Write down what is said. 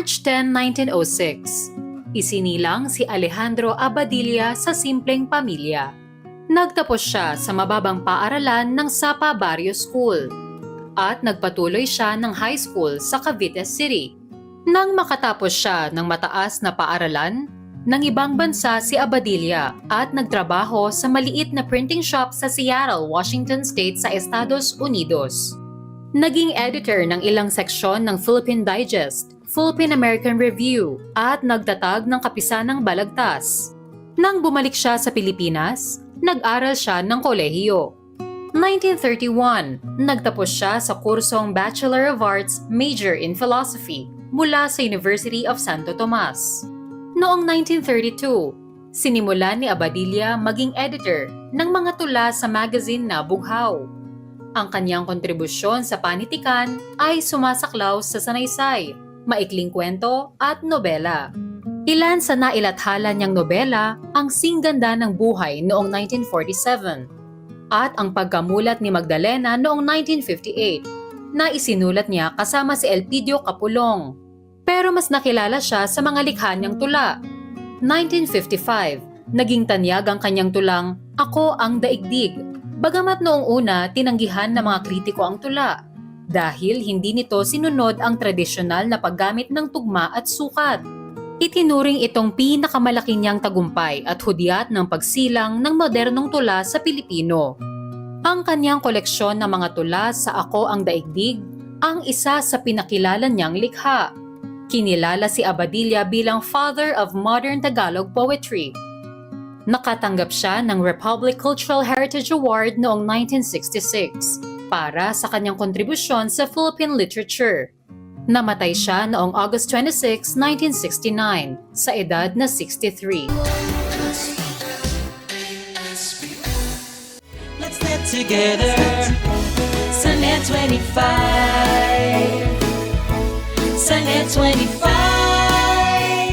March 10, 1906, isinilang si Alejandro Abadilla sa simpleng pamilya. Nagtapos siya sa mababang paaralan ng Sapa Barrio School at nagpatuloy siya ng high school sa Cavite City. Nang makatapos siya ng mataas na paaralan, ng ibang bansa si Abadilla at nagtrabaho sa maliit na printing shop sa Seattle, Washington State sa Estados Unidos. Naging editor ng ilang seksyon ng Philippine Digest, Philippine American Review at nagtatag ng Kapisanang Balagtas. Nang bumalik siya sa Pilipinas, nag-aral siya ng kolehiyo. 1931, nagtapos siya sa kursong Bachelor of Arts Major in Philosophy mula sa University of Santo Tomas. Noong 1932, sinimulan ni Abadilla maging editor ng mga tula sa magazine na Bughaw. Ang kanyang kontribusyon sa panitikan ay sumasaklaw sa sanaysay, maikling kwento at nobela. Ilan sa nailathala niyang nobela ang Singganda ng Buhay noong 1947 at ang Pagkamulat ni Magdalena noong 1958 na isinulat niya kasama si Elpidio Capulong. Pero mas nakilala siya sa mga likha niyang tula. 1955, naging tanyag ang kanyang tulang Ako ang Daigdig, bagamat noong una tinanggihan ng mga kritiko ang tula dahil hindi nito sinunod ang tradisyonal na paggamit ng tugma at sukat. Itinuring itong pinakamalaki niyang tagumpay at hudyat ng pagsilang ng modernong tula sa Pilipino. Ang kanyang koleksyon ng mga tula sa Ako ang Daigdig ang isa sa pinakilala niyang likha. Kinilala si Abadilla bilang Father of Modern Tagalog Poetry. Nakatanggap siya ng Republic Cultural Heritage Award noong 1966 para sa kanyang kontribusyon sa Philippine literature. Namatay siya noong August 26, 1969 sa edad na 63. Let's get together sa Net 25. Sa Net 25.